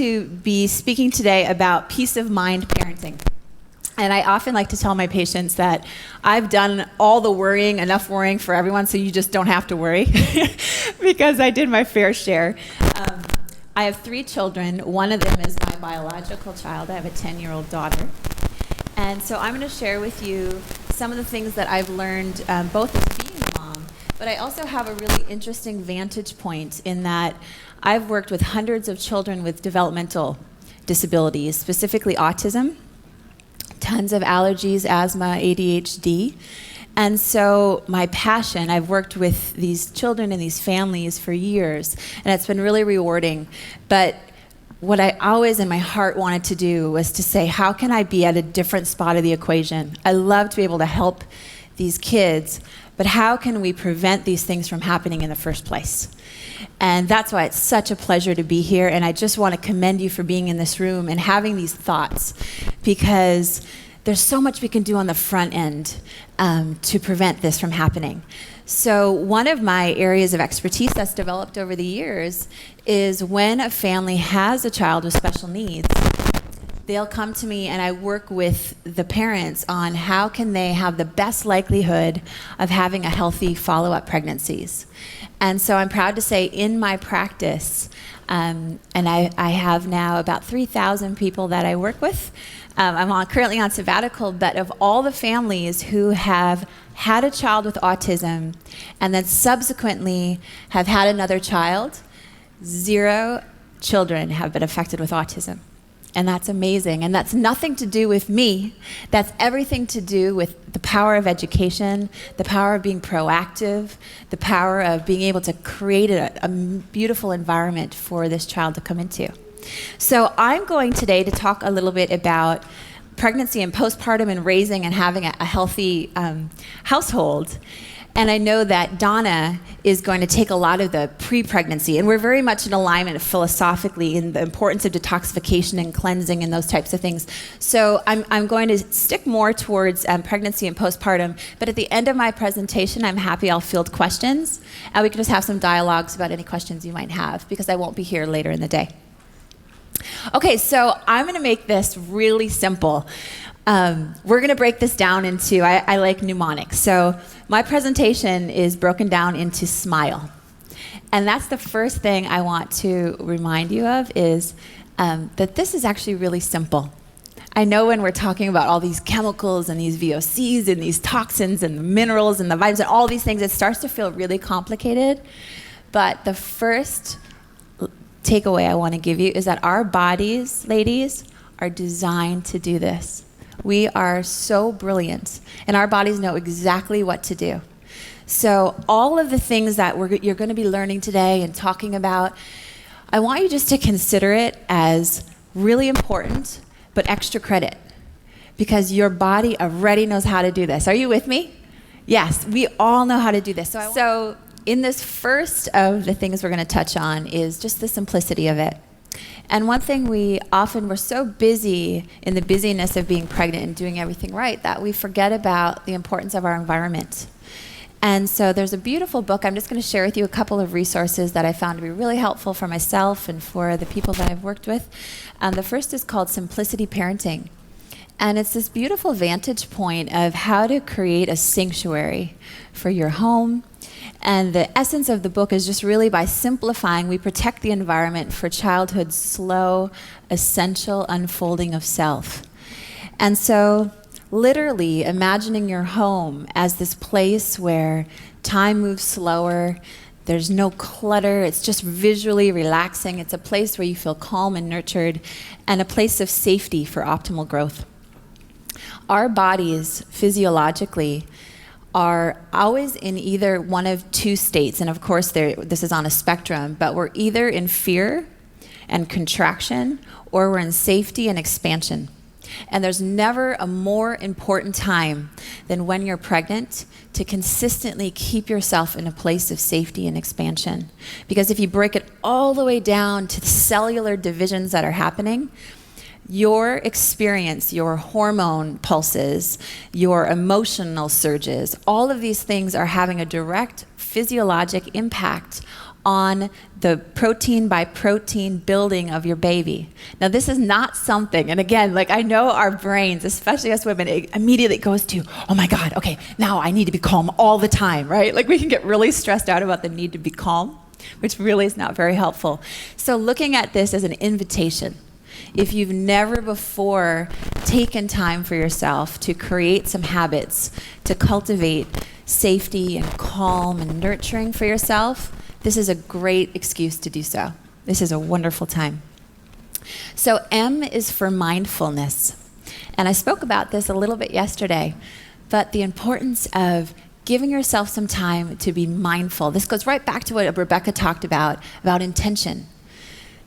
to be speaking today about peace of mind parenting. And I often like to tell my patients that I've done all the worrying, enough worrying for everyone, so you just don't have to worry, because I did my fair share. I have 3 children. One of them is my biological child. I have a 10-year-old daughter. And so I'm going to share with you some of the things that I've learned, both as being a mom, but I also have a really interesting vantage point in that I've worked with hundreds of children with developmental disabilities, specifically autism, tons of allergies, asthma, ADHD. And so my passion, I've worked with these children and these families for years, and it's been really rewarding. But what I always in my heart wanted to do was to say, how can I be at a different spot of the equation? I love to be able to help these kids, but how can we prevent these things from happening in the first place? And that's why it's such a pleasure to be here, and I just want to commend you for being in this room and having these thoughts, because there's so much we can do on the front end to prevent this from happening. So one of my areas of expertise that's developed over the years is when a family has a child with special needs, they'll come to me and I work with the parents on how can they have the best likelihood of having a healthy follow-up pregnancies. And so I'm proud to say in my practice, and I have now about 3,000 people that I work with. I'm currently on sabbatical, but of all the families who have had a child with autism and then subsequently have had another child, 0 children have been affected with autism. And that's amazing. And that's nothing to do with me. That's everything to do with the power of education, the power of being proactive, the power of being able to create a beautiful environment for this child to come into. So I'm going today to talk a little bit about pregnancy and postpartum and raising and having a healthy household. And I know that Donna is going to take a lot of the pre-pregnancy, and we're very much in alignment philosophically in the importance of detoxification and cleansing and those types of things. So I'm going to stick more towards pregnancy and postpartum, but at the end of my presentation, I'm happy I'll field questions, and we can just have some dialogues about any questions you might have, because I won't be here later in the day. Okay, so I'm going to make this really simple. We're going to break this down into, I like mnemonics. So my presentation is broken down into SMILE. And that's the first thing I want to remind you of is that this is actually really simple. I know when we're talking about all these chemicals and these VOCs and these toxins and the minerals and the vitamins and all these things, it starts to feel really complicated. But the first takeaway I want to give you is that our bodies, ladies, are designed to do this. We are so brilliant, and our bodies know exactly what to do. So all of the things that you're going to be learning today and talking about, I want you just to consider it as really important, but extra credit, because your body already knows how to do this. Are you with me? Yes, we all know how to do this. So in this first of the things we're going to touch on is just the simplicity of it. And one thing we're so busy in the busyness of being pregnant and doing everything right that we forget about the importance of our environment. And so there's a beautiful book. I'm just going to share with you a couple of resources that I found to be really helpful for myself and for the people that I've worked with. The first is called Simplicity Parenting. And it's this beautiful vantage point of how to create a sanctuary for your home. And the essence of the book is just really by simplifying, we protect the environment for childhood's slow, essential unfolding of self. And so literally imagining your home as this place where time moves slower, there's no clutter, it's just visually relaxing. It's a place where you feel calm and nurtured, and a place of safety for optimal growth. Our bodies, physiologically, are always in either one of 2 states, and of course this is on a spectrum, but we're either in fear and contraction, or we're in safety and expansion. And there's never a more important time than when you're pregnant to consistently keep yourself in a place of safety and expansion. Because if you break it all the way down to the cellular divisions that are happening, your experience, your hormone pulses, your emotional surges, all of these things are having a direct physiologic impact on the protein by protein building of your baby. Now, this is not something, and again, like I know our brains, especially us women, it immediately goes to, oh my God, okay, now I need to be calm all the time, right? Like we can get really stressed out about the need to be calm, which really is not very helpful. So looking at this as an invitation, if you've never before taken time for yourself to create some habits, to cultivate safety and calm and nurturing for yourself, this is a great excuse to do so. This is a wonderful time. So M is for mindfulness. And I spoke about this a little bit yesterday, but the importance of giving yourself some time to be mindful. This goes right back to what Rebecca talked about intention.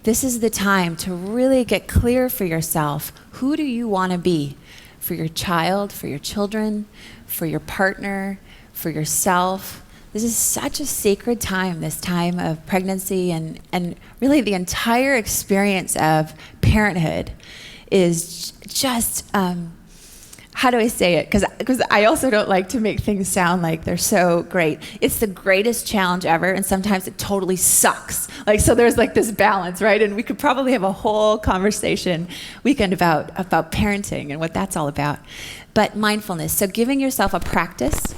This is the time to really get clear for yourself. Who do you want to be for your child, for your children, for your partner, for yourself? This is such a sacred time, this time of pregnancy and really the entire experience of parenthood is just, how do I say it? Because I also don't like to make things sound like they're so great. It's the greatest challenge ever, and sometimes it totally sucks. Like, so there's like this balance, right? And we could probably have a whole conversation weekend about parenting and what that's all about. But mindfulness, so giving yourself a practice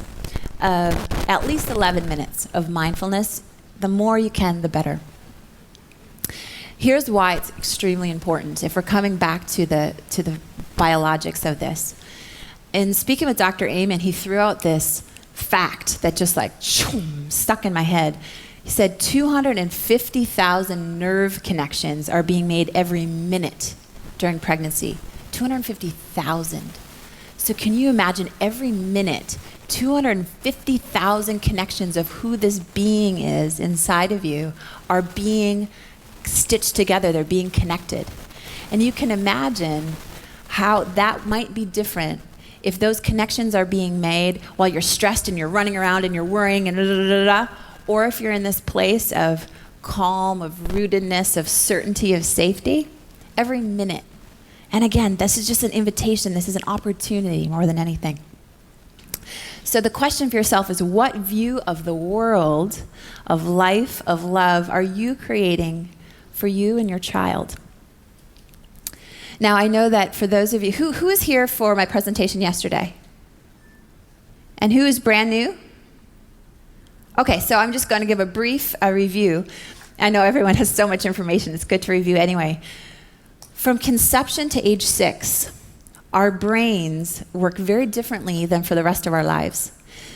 of at least 11 minutes of mindfulness. The more you can, the better. Here's why it's extremely important, if we're coming back to the biologics of this. In speaking with Dr. Amen, he threw out this fact that just like stuck in my head. He said 250,000 nerve connections are being made every minute during pregnancy. 250,000. So can you imagine every minute 250,000 connections of who this being is inside of you are being stitched together, they're being connected. And you can imagine how that might be different if those connections are being made while you're stressed and you're running around and you're worrying and or if you're in this place of calm, of rootedness, of certainty, of safety, every minute. And again, this is just an invitation, this is an opportunity more than anything. So the question for yourself is, what view of the world, of life, of love are you creating for you and your child? Now, I know that for those of you, who is here for my presentation yesterday? And who is brand new? Okay, so I'm just going to give a brief review. I know everyone has so much information. It's good to review anyway. From conception to age 6, our brains work very differently than for the rest of our lives.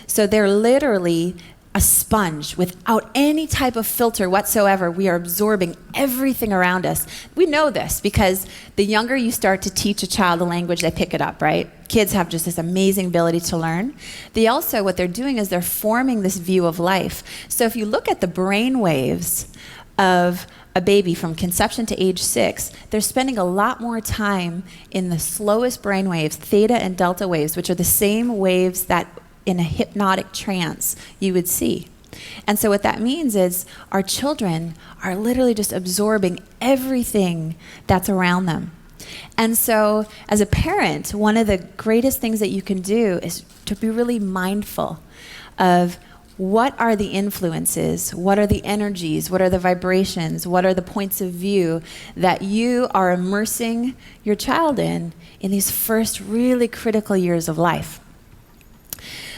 So they're literally a sponge without any type of filter whatsoever. We are absorbing everything around us. We know this because the younger you start to teach a child a language, they pick it up, right? Kids have just this amazing ability to learn. They also, what they're doing is they're forming this view of life. So if you look at the brain waves of a baby from conception to age 6, they're spending a lot more time in the slowest brain waves, theta and delta waves, which are the same waves that in a hypnotic trance you would see. And so what that means is our children are literally just absorbing everything that's around them. And so as a parent, one of the greatest things that you can do is to be really mindful of what are the influences, what are the energies, what are the vibrations, what are the points of view that you are immersing your child in these first really critical years of life.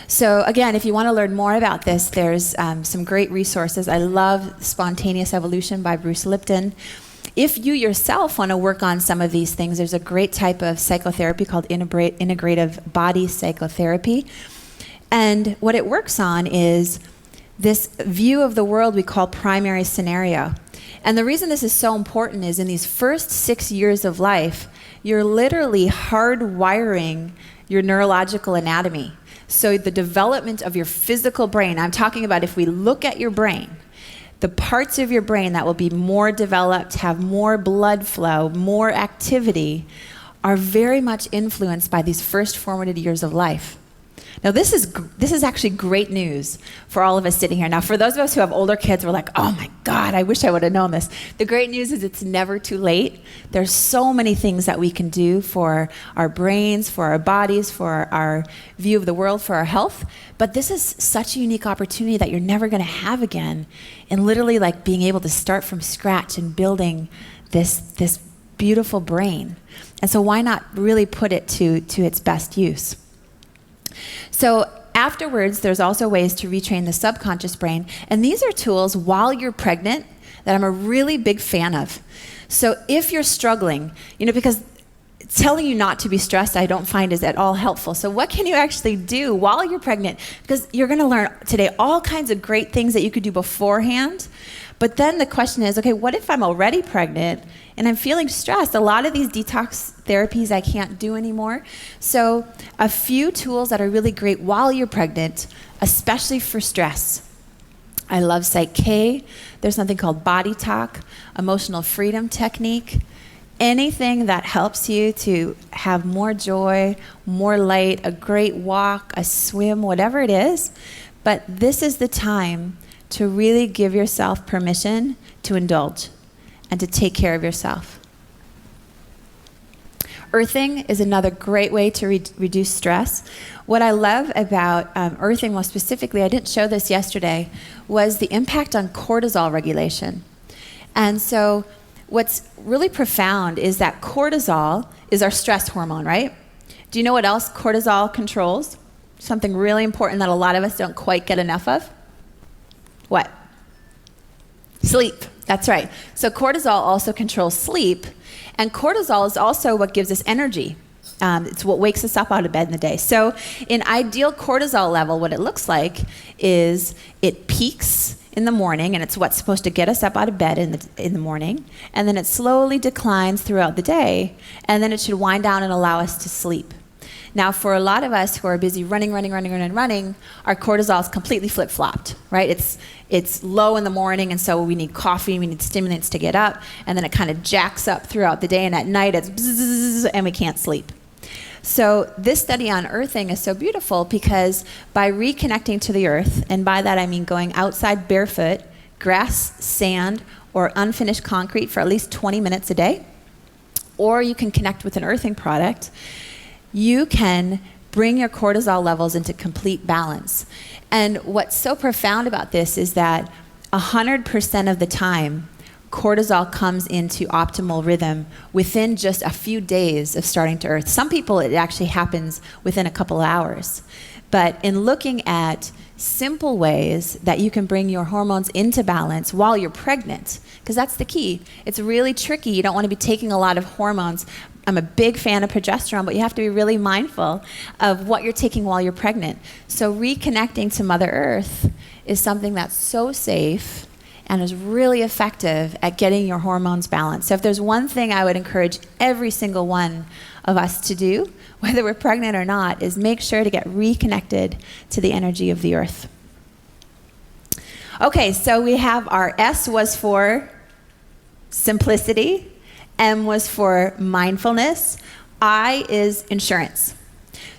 So again, if you want to learn more about this, there's some great resources. I love Spontaneous Evolution by Bruce Lipton. If you yourself want to work on some of these things, there's a great type of psychotherapy called integrative body psychotherapy. And what it works on is this view of the world we call primary scenario. And the reason this is so important is in these first 6 years of life, you're literally hardwiring your neurological anatomy. So the development of your physical brain, I'm talking about if we look at your brain, the parts of your brain that will be more developed, have more blood flow, more activity, are very much influenced by these first formative years of life. Now, this is actually great news for all of us sitting here. Now, for those of us who have older kids, we're like, oh my God, I wish I would have known this. The great news is it's never too late. There's so many things that we can do for our brains, for our bodies, for our view of the world, for our health. But this is such a unique opportunity that you're never going to have again, in literally like being able to start from scratch and building this beautiful brain. And so why not really put it to its best use? So afterwards, there's also ways to retrain the subconscious brain. And these are tools while you're pregnant that I'm a really big fan of. So if you're struggling, because telling you not to be stressed, I don't find is at all helpful. So what can you actually do while you're pregnant? Because you're going to learn today all kinds of great things that you could do beforehand. But then the question is, okay, what if I'm already pregnant and I'm feeling stressed? A lot of these detox therapies I can't do anymore. So a few tools that are really great while you're pregnant, especially for stress. I love Psych K. There's something called Body Talk, Emotional Freedom Technique. Anything that helps you to have more joy, more light, a great walk, a swim, whatever it is. But this is the time to really give yourself permission to indulge and to take care of yourself. Earthing is another great way to reduce stress. What I love about earthing, more specifically, I didn't show this yesterday, was the impact on cortisol regulation. And so what's really profound is that cortisol is our stress hormone, right? Do you know what else cortisol controls? Something really important that a lot of us don't quite get enough of? What? Sleep. That's right. So cortisol also controls sleep, and cortisol is also what gives us energy. It's what wakes us up out of bed in the day. So in ideal cortisol level, what it looks like is it peaks in the morning, and it's what's supposed to get us up out of bed in the morning, and then it slowly declines throughout the day, and then it should wind down and allow us to sleep. Now, for a lot of us who are busy running, our cortisol is completely flip-flopped, right? It's low in the morning, and so we need coffee, we need stimulants to get up, and then it kind of jacks up throughout the day, and at night it's bzzz, and we can't sleep. So this study on earthing is so beautiful because by reconnecting to the earth, and by that I mean going outside barefoot, grass, sand, or unfinished concrete for at least 20 minutes a day, or you can connect with an earthing product, you can bring your cortisol levels into complete balance. And what's so profound about this is that 100% of the time, cortisol comes into optimal rhythm within just a few days of starting to earth. Some people, it actually happens within a couple hours. But in looking at simple ways that you can bring your hormones into balance while you're pregnant, because that's the key. It's really tricky. You don't want to be taking a lot of hormones. I'm a big fan of progesterone, but you have to be really mindful of what you're taking while you're pregnant. So reconnecting to Mother Earth is something that's so safe and is really effective at getting your hormones balanced. So if there's one thing I would encourage every single one of us to do, whether we're pregnant or not, is make sure to get reconnected to the energy of the earth. Okay, so we have our S was for simplicity, M was for mindfulness, I is insurance.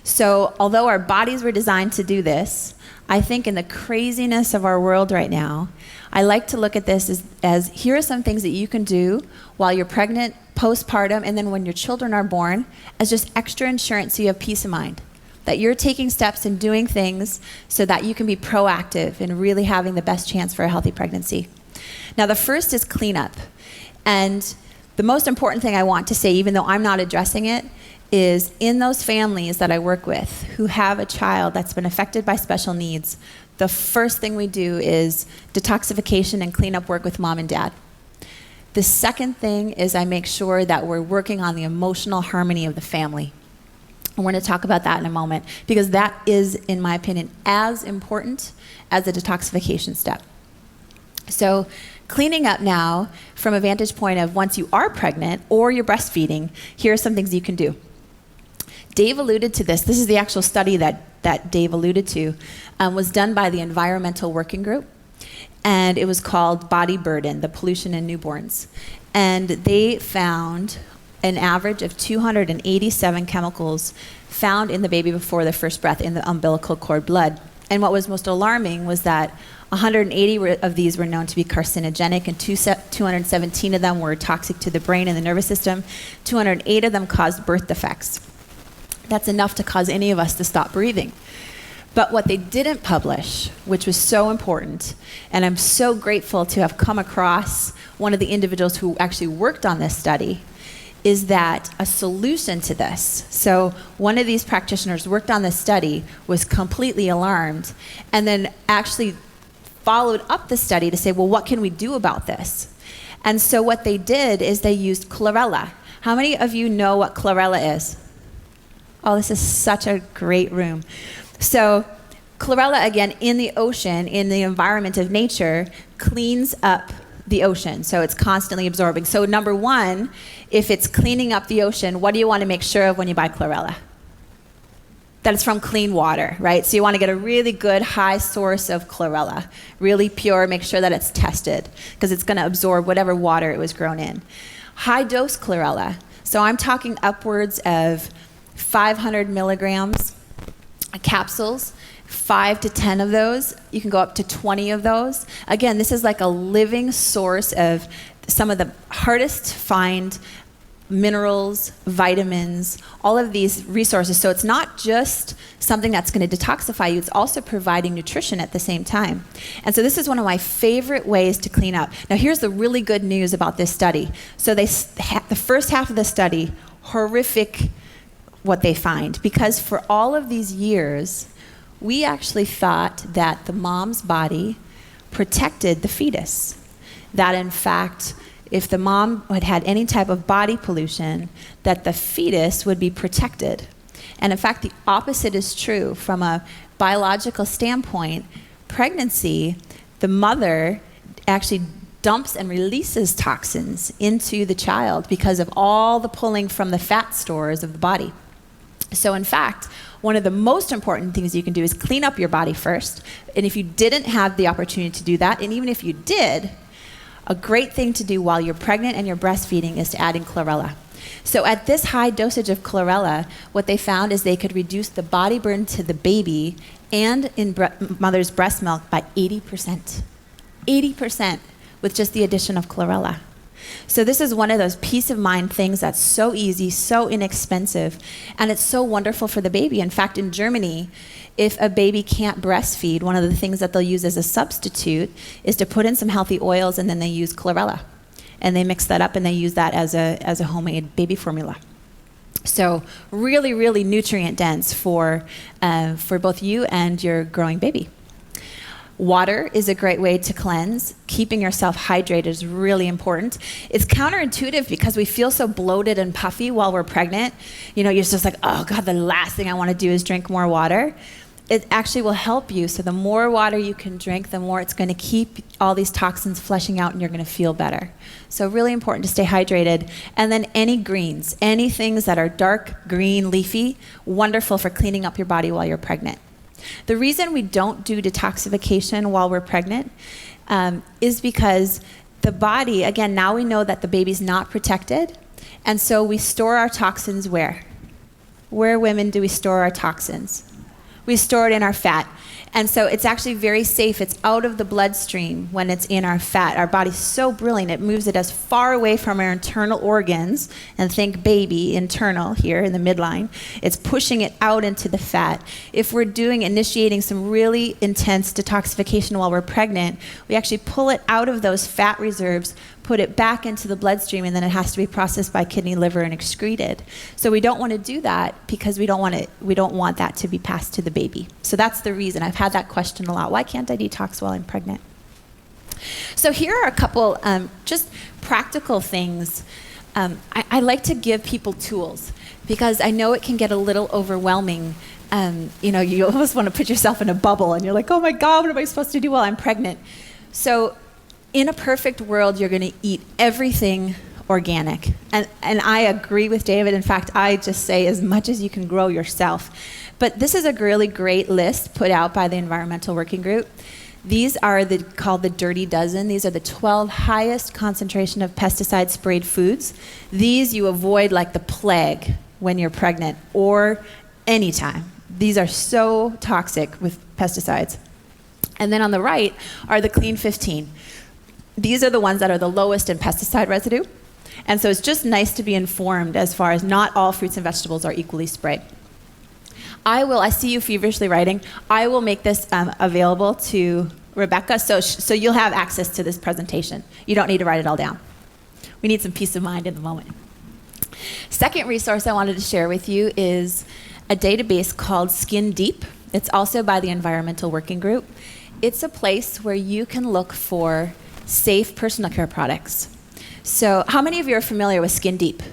So although our bodies were designed to do this, I think in the craziness of our world right now, I like to look at this as here are some things that you can do while you're pregnant, postpartum, and then when your children are born as just extra insurance so you have peace of mind. That you're taking steps and doing things so that you can be proactive in really having the best chance for a healthy pregnancy. Now the first is cleanup. And the most important thing I want to say, even though I'm not addressing it, is in those families that I work with who have a child that's been affected by special needs, the first thing we do is detoxification and cleanup work with mom and dad. The second thing is I make sure that we're working on the emotional harmony of the family. And we're going to talk about that in a moment because that is, in my opinion, as important as the detoxification step. So cleaning up now from a vantage point of once you are pregnant or you're breastfeeding, here are some things you can do. Dave alluded to this. This is the actual study that Dave alluded to, was done by the Environmental Working Group. And it was called Body Burden, the Pollution in Newborns. And they found an average of 287 chemicals found in the baby before their first breath in the umbilical cord blood. And what was most alarming was that 180 of these were known to be carcinogenic, and 217 of them were toxic to the brain and the nervous system. 208 of them caused birth defects. That's enough to cause any of us to stop breathing. But what they didn't publish, which was so important, and I'm so grateful to have come across one of the individuals who actually worked on this study, is that a solution to this. So one of these practitioners worked on this study, was completely alarmed, and then actually followed up the study to say, well, what can we do about this? And so what they did is they used chlorella. How many of you know what chlorella is? Oh, this is such a great room. So chlorella, again, in the ocean, in the environment of nature, cleans up the ocean. So it's constantly absorbing. So number one, if it's cleaning up the ocean, what do you want to make sure of when you buy chlorella? That it's from clean water, right? So you want to get a really good high source of chlorella, really pure, make sure that it's tested, because it's going to absorb whatever water it was grown in. High dose chlorella. So I'm talking upwards of 500 milligrams capsules, 5 to 10 of those. You can go up to 20 of those. Again, this is like a living source of some of the hardest to find minerals, vitamins, all of these resources. So it's not just something that's going to detoxify you, it's also providing nutrition at the same time. And so this is one of my favorite ways to clean up. Now here's the really good news about this study. So the first half of the study, horrific what they find, because for all of these years, we actually thought that the mom's body protected the fetus. That in fact, if the mom had had any type of body pollution, that the fetus would be protected. And in fact, the opposite is true. From a biological standpoint, pregnancy, the mother actually dumps and releases toxins into the child because of all the pulling from the fat stores of the body. So in fact, one of the most important things you can do is clean up your body first. And if you didn't have the opportunity to do that, and even if you did, a great thing to do while you're pregnant and you're breastfeeding is to add in chlorella. So at this high dosage of chlorella, what they found is they could reduce the body burden to the baby and in mother's breast milk by 80%. 80% with just the addition of chlorella. So this is one of those peace of mind things that's so easy, so inexpensive, and it's so wonderful for the baby. In fact, in Germany, if a baby can't breastfeed, one of the things that they'll use as a substitute is to put in some healthy oils, and then they use chlorella. And they mix that up and they use that as a homemade baby formula. So really, really nutrient dense for both you and your growing baby. Water is a great way to cleanse. Keeping yourself hydrated is really important. It's counterintuitive because we feel so bloated and puffy while we're pregnant. You know, you're just like, oh God, the last thing I want to do is drink more water. It actually will help you. So the more water you can drink, the more it's going to keep all these toxins flushing out and you're going to feel better. So really important to stay hydrated. And then any greens, any things that are dark green, leafy, wonderful for cleaning up your body while you're pregnant. The reason we don't do detoxification while we're pregnant is because the body, again, now we know that the baby's not protected, and so we store our toxins where? Where, women, do we store our toxins? We store it in our fat. And so it's actually very safe. It's out of the bloodstream when it's in our fat. Our body's so brilliant, it moves it as far away from our internal organs, and think baby, internal here in the midline. It's pushing it out into the fat. If we're initiating some really intense detoxification while we're pregnant, we actually pull it out of those fat reserves, put it back into the bloodstream, and then it has to be processed by kidney, liver, and excreted. So we don't want to do that because we don't want that to be passed to the baby. So that's the reason. I've had that question a lot. Why can't I detox while I'm pregnant? So here are a couple just practical things. I like to give people tools because I know it can get a little overwhelming. You almost want to put yourself in a bubble and you're like, oh my God, what am I supposed to do while I'm pregnant? So in a perfect world, you're going to eat everything organic. And I agree with David. In fact, I just say as much as you can grow yourself. But this is a really great list put out by the Environmental Working Group. These are called the dirty dozen. These are the 12 highest concentration of pesticide sprayed foods. These you avoid like the plague when you're pregnant or anytime. These are so toxic with pesticides. And then on the right are the clean 15. These are the ones that are the lowest in pesticide residue. And so it's just nice to be informed as far as not all fruits and vegetables are equally sprayed. I see you feverishly writing. I will make this available to Rebecca, so you'll have access to this presentation. You don't need to write it all down. We need some peace of mind in the moment. Second resource I wanted to share with you is a database called Skin Deep. It's also by the Environmental Working Group. It's a place where you can look for safe personal care products. So how many of you are familiar with Skin Deep?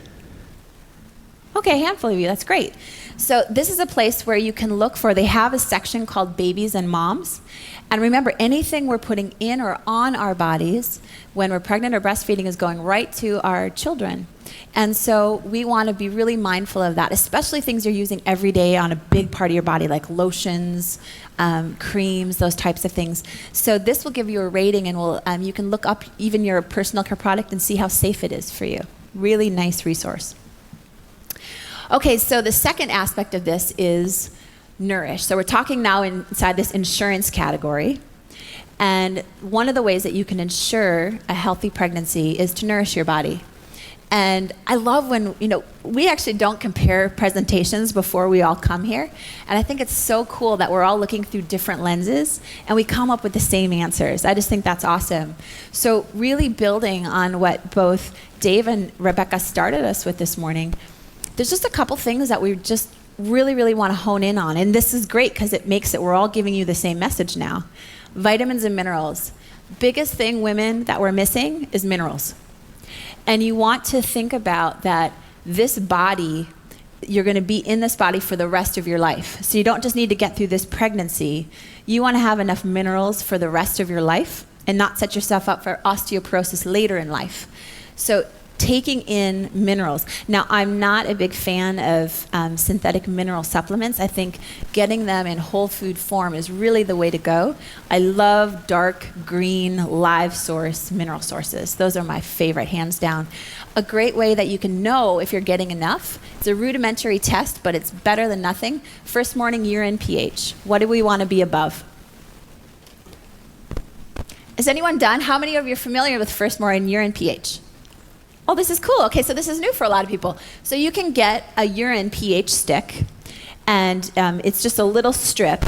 Okay, a handful of you, that's great. So this is a place where you can look for, they have a section called babies and moms. And remember, anything we're putting in or on our bodies when we're pregnant or breastfeeding is going right to our children. And so we want to be really mindful of that, especially things you're using every day on a big part of your body, like lotions, creams, those types of things. So this will give you a rating, and you can look up even your personal care product and see how safe it is for you. Really nice resource. Okay, so the second aspect of this is nourish. So we're talking now inside this insurance category. And one of the ways that you can ensure a healthy pregnancy is to nourish your body. And I love when, we actually don't compare presentations before we all come here. And I think it's so cool that we're all looking through different lenses and we come up with the same answers. I just think that's awesome. So really building on what both Dave and Rebecca started us with this morning, there's just a couple things that we just really, really want to hone in on. And this is great because it makes it, we're all giving you the same message now. Vitamins and minerals. Biggest thing, women, that we're missing is minerals. And you want to think about that this body, you're going to be in this body for the rest of your life. So you don't just need to get through this pregnancy. You want to have enough minerals for the rest of your life and not set yourself up for osteoporosis later in life. So taking in minerals. Now, I'm not a big fan of synthetic mineral supplements. I think getting them in whole food form is really the way to go. I love dark green live source mineral sources. Those are my favorite, hands down. A great way that you can know if you're getting enough, it's a rudimentary test, but it's better than nothing. First morning urine pH. What do we want to be above? Is anyone done? How many of you are familiar with first morning urine pH? Oh, this is cool. Okay, so this is new for a lot of people. So you can get a urine pH stick, and it's just a little strip.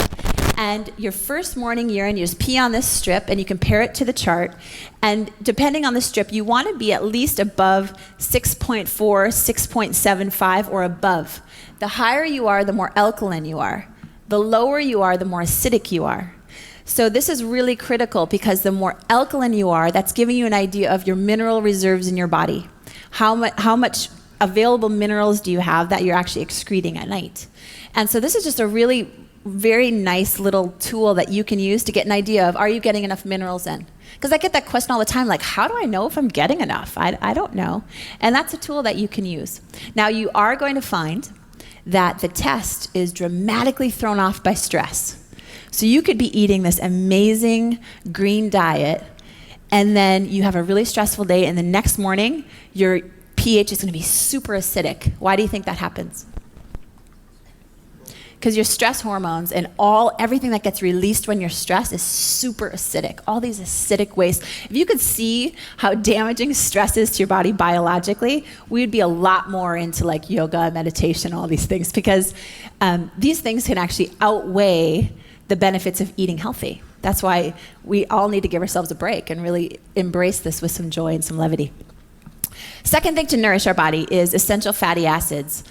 And your first morning urine, you just pee on this strip, and you compare it to the chart. And depending on the strip, you want to be at least above 6.4, 6.75, or above. The higher you are, the more alkaline you are. The lower you are, the more acidic you are. So this is really critical because the more alkaline you are, that's giving you an idea of your mineral reserves in your body. How much available minerals do you have that you're actually excreting at night? And so this is just a really very nice little tool that you can use to get an idea of, are you getting enough minerals in? Because I get that question all the time, like, how do I know if I'm getting enough? I don't know. And that's a tool that you can use. Now, you are going to find that the test is dramatically thrown off by stress. So you could be eating this amazing green diet, and then you have a really stressful day, and the next morning, your pH is going to be super acidic. Why do you think that happens? Because your stress hormones and everything that gets released when you're stressed is super acidic. All these acidic wastes. If you could see how damaging stress is to your body biologically, we'd be a lot more into like yoga, meditation, all these things, because these things can actually outweigh the benefits of eating healthy. That's why we all need to give ourselves a break and really embrace this with some joy and some levity. Second thing to nourish our body is essential fatty acids.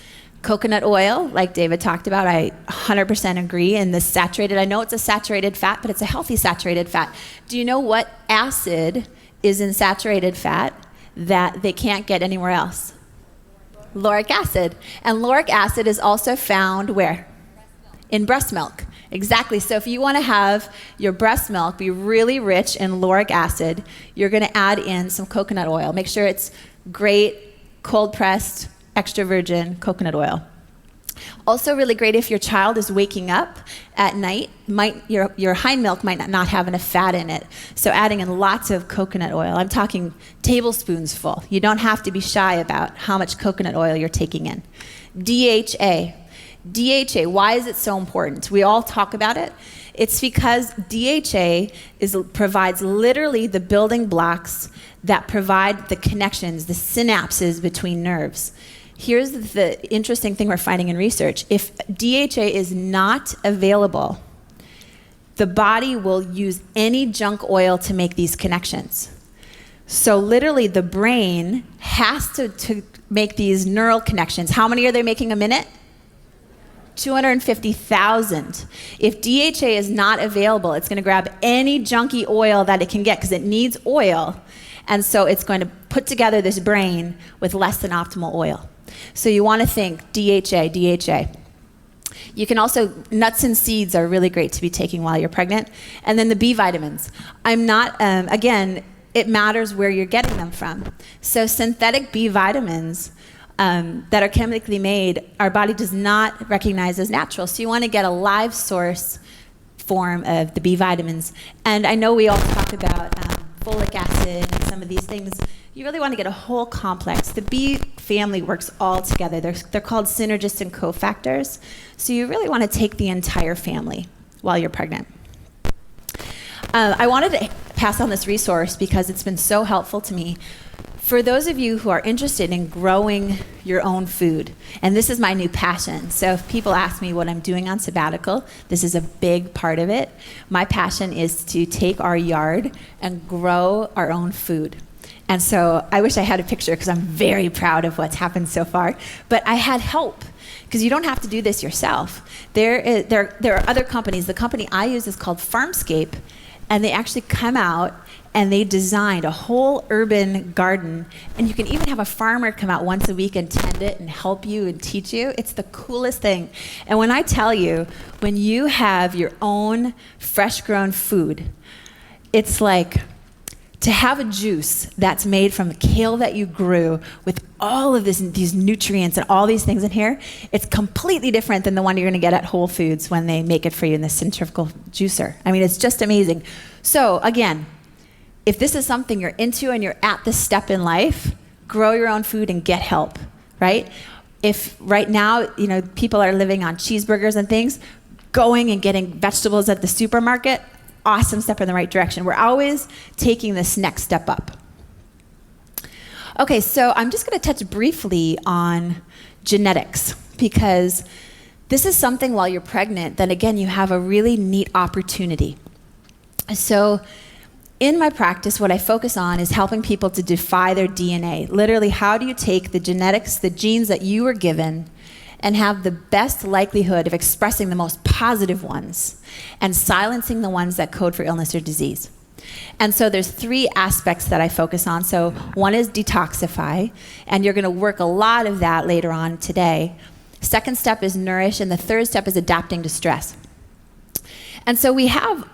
Coconut oil, like David talked about, I 100% agree. And the saturated, I know it's a saturated fat, but it's a healthy saturated fat. Do you know what acid is in saturated fat that they can't get anywhere else? Lauric acid. And lauric acid is also found where? In breast milk. Exactly. So if you want to have your breast milk be really rich in lauric acid, you're going to add in some coconut oil. Make sure it's great, cold-pressed, extra virgin coconut oil. Also really great if your child is waking up at night, your hind milk might not have enough fat in it. So adding in lots of coconut oil. I'm talking tablespoons full. You don't have to be shy about how much coconut oil you're taking in. DHA. DHA, why is it so important? We all talk about it. It's because DHA provides literally the building blocks that provide the connections, the synapses between nerves. Here's the interesting thing we're finding in research. If DHA is not available, the body will use any junk oil to make these connections. So literally the brain has to make these neural connections. How many are they making a minute? 250,000. If DHA is not available, it's going to grab any junky oil that it can get because it needs oil. And so it's going to put together this brain with less than optimal oil. So you want to think DHA, DHA. You can also, nuts and seeds are really great to be taking while you're pregnant. And then the B vitamins. I'm not, again, it matters where you're getting them from. So synthetic B vitamins that are chemically made, our body does not recognize as natural. So you want to get a live source form of the B vitamins. And I know we all talk about folic acid and some of these things. You really want to get a whole complex. The B family works all together. They're called synergists and cofactors. So you really want to take the entire family while you're pregnant. I wanted to pass on this resource because it's been so helpful to me. For those of you who are interested in growing your own food, and this is my new passion. So if people ask me what I'm doing on sabbatical, this is a big part of it. My passion is to take our yard and grow our own food. And so I wish I had a picture because I'm very proud of what's happened so far. But I had help because you don't have to do this yourself. There are other companies. The company I use is called Farmscape, and they actually come out and they designed a whole urban garden. And you can even have a farmer come out once a week and tend it and help you and teach you. It's the coolest thing. And when I tell you, when you have your own fresh grown food, it's like to have a juice that's made from the kale that you grew with all of these nutrients and all these things in here, it's completely different than the one you're going to get at Whole Foods when they make it for you in the centrifugal juicer. I mean, it's just amazing. So again, if this is something you're into and you're at this step in life, grow your own food and get help, right? If right now, people are living on cheeseburgers and things, going and getting vegetables at the supermarket, awesome step in the right direction. We're always taking this next step up. Okay, so I'm just going to touch briefly on genetics because this is something while you're pregnant that, again, you have a really neat opportunity. So in my practice, what I focus on is helping people to defy their DNA. Literally, how do you take the genetics, the genes that you were given, and have the best likelihood of expressing the most positive ones and silencing the ones that code for illness or disease? And so there's 3 aspects that I focus on. So one is detoxify, and you're going to work a lot of that later on today. Second step is nourish, and the third step is adapting to stress. And so we have,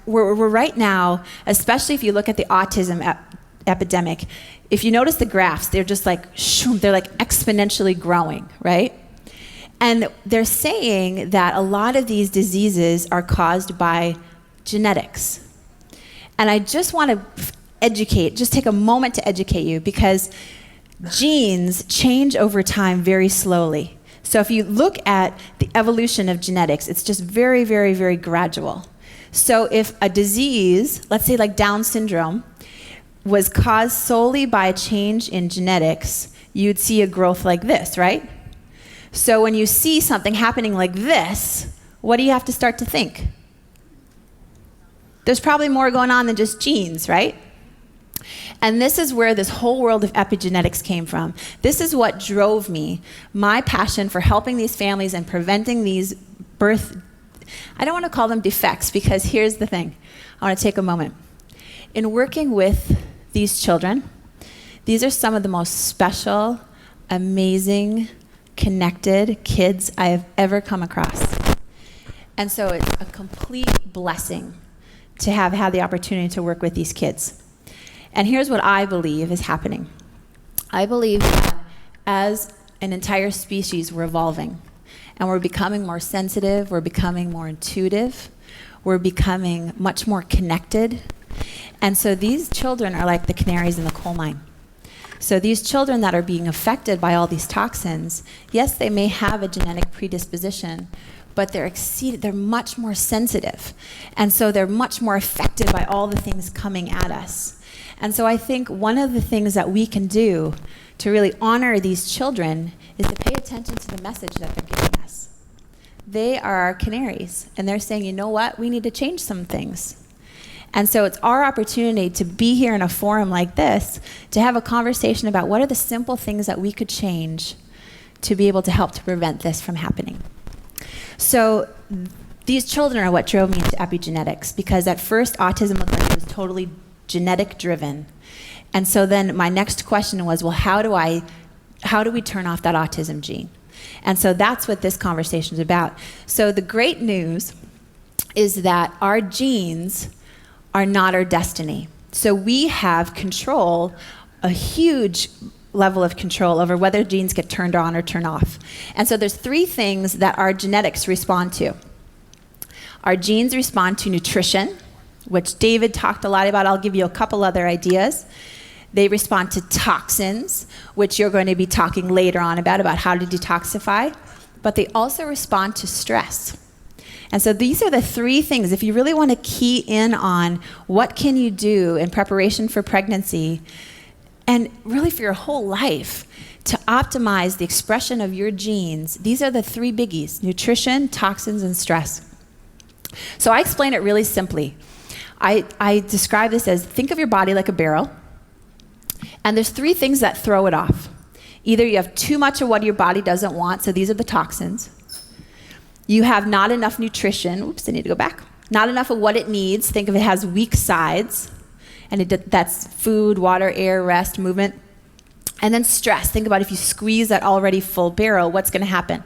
we're right now, especially if you look at the autism epidemic, if you notice the graphs, they're just like, they're like exponentially growing, right? And they're saying that a lot of these diseases are caused by genetics. And I just want to just take a moment to educate you because genes change over time very slowly. So if you look at the evolution of genetics, it's just very, very, very gradual. So if a disease, let's say like Down syndrome, was caused solely by a change in genetics, you'd see a growth like this, right? So when you see something happening like this, what do you have to start to think? There's probably more going on than just genes, right? And this is where this whole world of epigenetics came from. This is what drove me, my passion for helping these families and preventing these I don't want to call them defects because here's the thing. I want to take a moment. In working with these children, these are some of the most special, amazing, connected kids I have ever come across. And so it's a complete blessing to have had the opportunity to work with these kids. And here's what I believe is happening. I believe that as an entire species, we're evolving. and we're becoming more sensitive, we're becoming more intuitive, we're becoming much more connected. And so these children are like the canaries in the coal mine. So these children that are being affected by all these toxins, yes, they may have a genetic predisposition, but they're much more sensitive. And so they're much more affected by all the things coming at us. And so I think one of the things that we can do to really honor these children is to pay attention to the message that they're giving us. They are our canaries, and they're saying, you know what, we need to change some things. And so it's our opportunity to be here in a forum like this, to have a conversation about what are the simple things that we could change to be able to help to prevent this from happening. So these children are what drove me into epigenetics, because at first autism looked like it was totally genetic driven. And so then my next question was, well, how do we turn off that autism gene? And so that's what this conversation is about. So the great news is that our genes are not our destiny. So we have control, a huge level of control over whether genes get turned on or turned off. And so there's 3 things that our genetics respond to. Our genes respond to nutrition, which David talked a lot about. I'll give you a couple other ideas. They respond to toxins, which you're going to be talking later on about how to detoxify. But they also respond to stress. And so these are the 3 things. If you really want to key in on what can you do in preparation for pregnancy, and really for your whole life, to optimize the expression of your genes, these are the 3 biggies: nutrition, toxins, and stress. So I explain it really simply. I describe this as, think of your body like a barrel, and there's 3 things that throw it off. Either you have too much of what your body doesn't want, so these are the toxins. You have not enough nutrition. Oops, I need to go back. Not enough of what it needs. Think of it has weak sides. And that's food, water, air, rest, movement. And then stress. Think about if you squeeze that already full barrel, what's going to happen?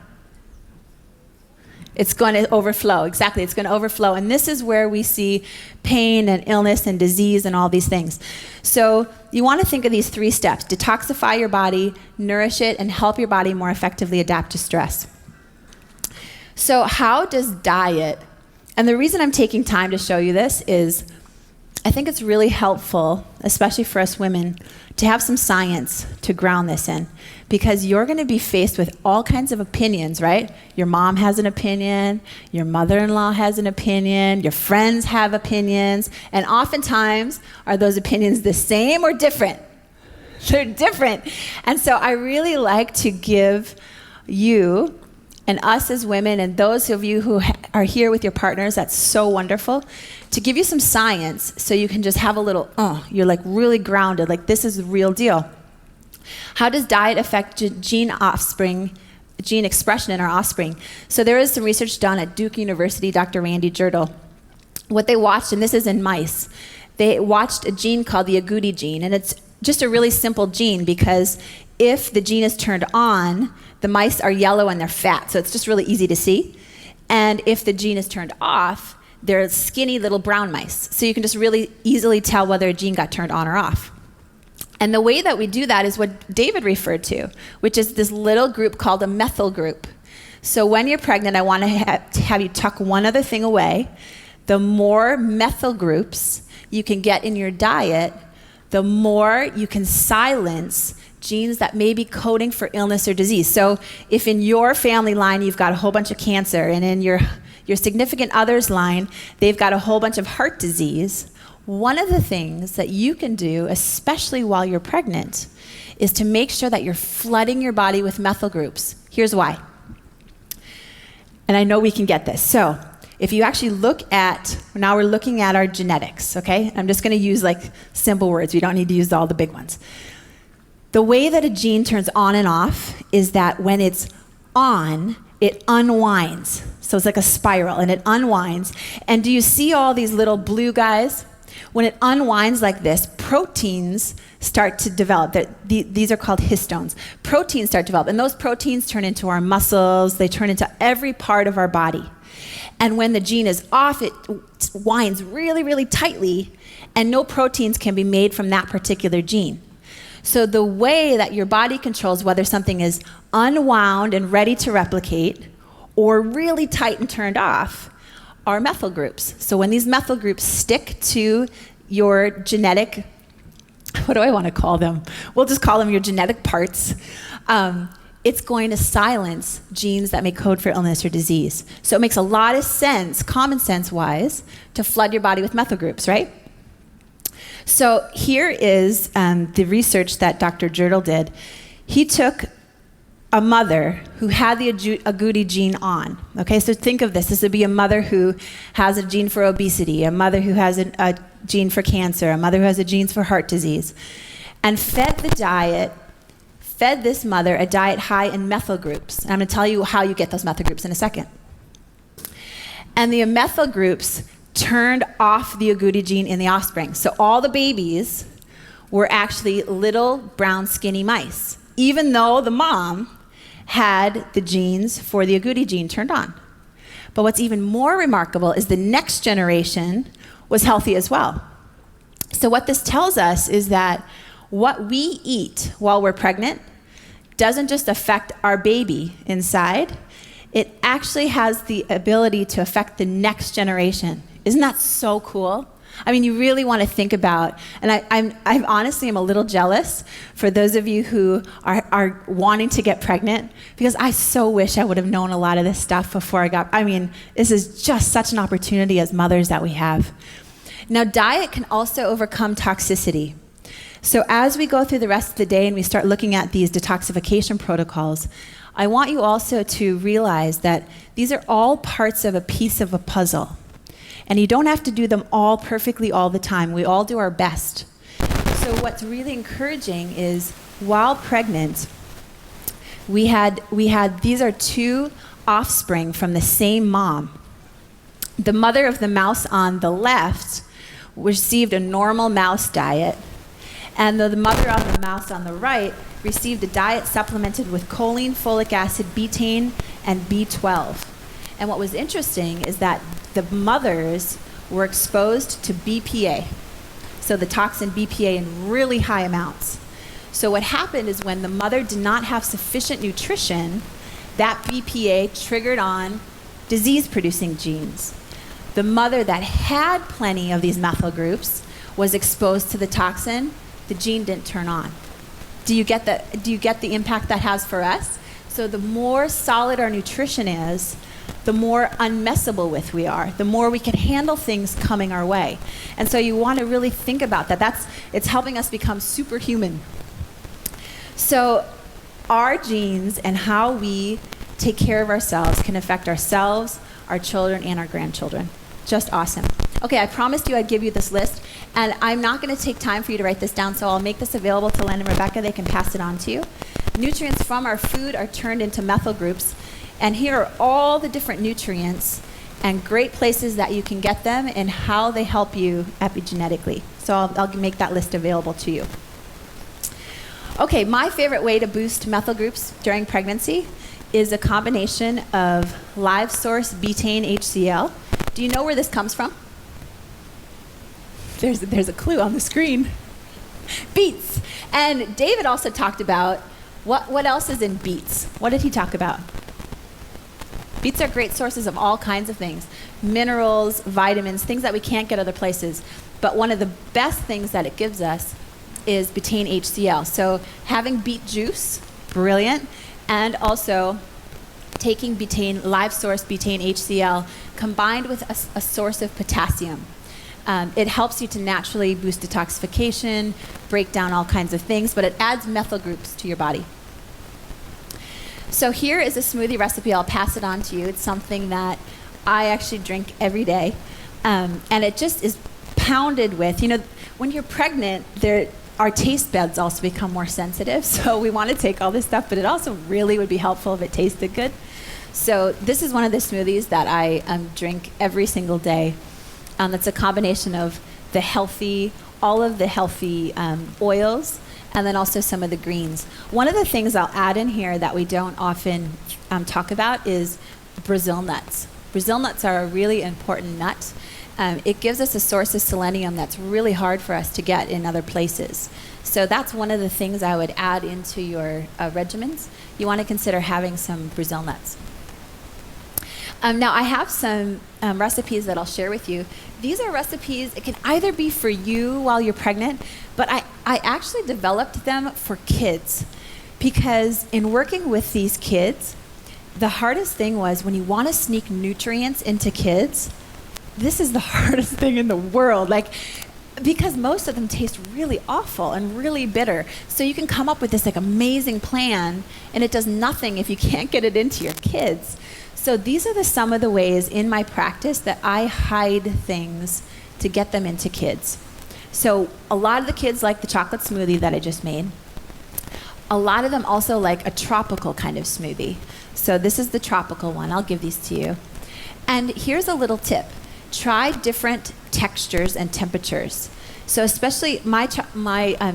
It's going to overflow. Exactly, it's going to overflow. And this is where we see pain and illness and disease and all these things. So you want to think of these 3 steps: detoxify your body, nourish it, and help your body more effectively adapt to stress. So how does diet, and the reason I'm taking time to show you this is I think it's really helpful, especially for us women, to have some science to ground this in, because you're going to be faced with all kinds of opinions, right? Your mom has an opinion, your mother-in-law has an opinion, your friends have opinions, and oftentimes are those opinions the same or different? They're different. And so I really like to give you and us as women, and those of you who are here with your partners, that's so wonderful, to give you some science so you can just have a little, you're like really grounded, like this is the real deal. How does diet affect gene expression in our offspring? So there is some research done at Duke University, Dr. Randy Girdle. What they watched, and this is in mice, they watched a gene called the agouti gene, and it's just a really simple gene because if the gene is turned on, the mice are yellow and they're fat, so it's just really easy to see. And if the gene is turned off, they're skinny little brown mice. So you can just really easily tell whether a gene got turned on or off. And the way that we do that is what David referred to, which is this little group called a methyl group. So when you're pregnant, I want to have you tuck one other thing away. The more methyl groups you can get in your diet, the more you can silence genes that may be coding for illness or disease. So if in your family line you've got a whole bunch of cancer, and in your significant other's line they've got a whole bunch of heart disease, one of the things that you can do, especially while you're pregnant, is to make sure that you're flooding your body with methyl groups. Here's why. And I know we can get this. So if you actually look at, now we're looking at our genetics, okay? I'm just going to use like simple words. We don't need to use all the big ones. The way that a gene turns on and off is that when it's on, it unwinds. So it's like a spiral, and it unwinds. And do you see all these little blue guys? When it unwinds like this, proteins start to develop. These are called histones. Proteins start to develop, and those proteins turn into our muscles. They turn into every part of our body. And when the gene is off, it winds really, really tightly, and no proteins can be made from that particular gene. So the way that your body controls whether something is unwound and ready to replicate, or really tight and turned off are methyl groups. So when these methyl groups stick to your genetic, what do I want to call them? We'll just call them your genetic parts. It's going to silence genes that may code for illness or disease. So it makes a lot of sense, common sense wise, to flood your body with methyl groups, right? So here is the research that Dr. Jerdal did. He took a mother who had the agouti gene on. Okay, so think of this. This would be a mother who has a gene for obesity, a mother who has a gene for cancer, a mother who has a gene for heart disease, and fed this mother a diet high in methyl groups. And I'm going to tell you how you get those methyl groups in a second. And the methyl groups turned off the agouti gene in the offspring. So all the babies were actually little brown skinny mice, even though the mom had the genes for the agouti gene turned on. But what's even more remarkable is the next generation was healthy as well. So what this tells us is that what we eat while we're pregnant doesn't just affect our baby inside, it actually has the ability to affect the next generation. Isn't that so cool? I mean, you really want to think about, and I honestly am a little jealous for those of you who are wanting to get pregnant, because I so wish I would have known a lot of this stuff before this is just such an opportunity as mothers that we have. Now, diet can also overcome toxicity. So as we go through the rest of the day and we start looking at these detoxification protocols, I want you also to realize that these are all parts of a piece of a puzzle. And you don't have to do them all perfectly all the time. We all do our best. So what's really encouraging is while pregnant, we had these are two offspring from the same mom. The mother of the mouse on the left received a normal mouse diet, and the mother of the mouse on the right received a diet supplemented with choline, folic acid, betaine, and B12. And what was interesting is that the mothers were exposed to BPA, so the toxin BPA in really high amounts. So what happened is when the mother did not have sufficient nutrition, that BPA triggered on disease-producing genes. The mother that had plenty of these methyl groups was exposed to the toxin, the gene didn't turn on. Do you get the impact that has for us? So the more solid our nutrition is, the more unmessable with we are, the more we can handle things coming our way. And so you want to really think about that. It's helping us become superhuman. So our genes and how we take care of ourselves can affect ourselves, our children, and our grandchildren. Just awesome. Okay, I promised you I'd give you this list, and I'm not going to take time for you to write this down, so I'll make this available to Len and Rebecca. They can pass it on to you. Nutrients from our food are turned into methyl groups, and here are all the different nutrients and great places that you can get them and how they help you epigenetically. So I'll make that list available to you. Okay, my favorite way to boost methyl groups during pregnancy is a combination of live source betaine HCl. Do you know where this comes from? There's a clue on the screen. Beets. And David also talked about what else is in beets. What did he talk about? Beets are great sources of all kinds of things. Minerals, vitamins, things that we can't get other places. But one of the best things that it gives us is betaine HCl. So having beet juice, brilliant. And also taking betaine, live source betaine HCl combined with a source of potassium. It helps you to naturally boost detoxification, break down all kinds of things, but it adds methyl groups to your body. So here is a smoothie recipe. I'll pass it on to you. It's something that I actually drink every day. And it just is pounded with, when you're pregnant, our taste buds also become more sensitive. So we want to take all this stuff, but it also really would be helpful if it tasted good. So this is one of the smoothies that I drink every single day. It's a combination of all of the healthy oils, and then also some of the greens. One of the things I'll add in here that we don't often talk about is Brazil nuts. Brazil nuts are a really important nut. It gives us a source of selenium that's really hard for us to get in other places. So that's one of the things I would add into your regimens. You want to consider having some Brazil nuts. Now, I have some recipes that I'll share with you. These are recipes, it can either be for you while you're pregnant, but I actually developed them for kids because in working with these kids, the hardest thing was when you want to sneak nutrients into kids, this is the hardest thing in the world. Because most of them taste really awful and really bitter. So you can come up with this amazing plan, and it does nothing if you can't get it into your kids. So these are some of the ways in my practice that I hide things to get them into kids. So a lot of the kids like the chocolate smoothie that I just made. A lot of them also like a tropical kind of smoothie. So this is the tropical one. I'll give these to you. And here's a little tip. Try different textures and temperatures. So especially my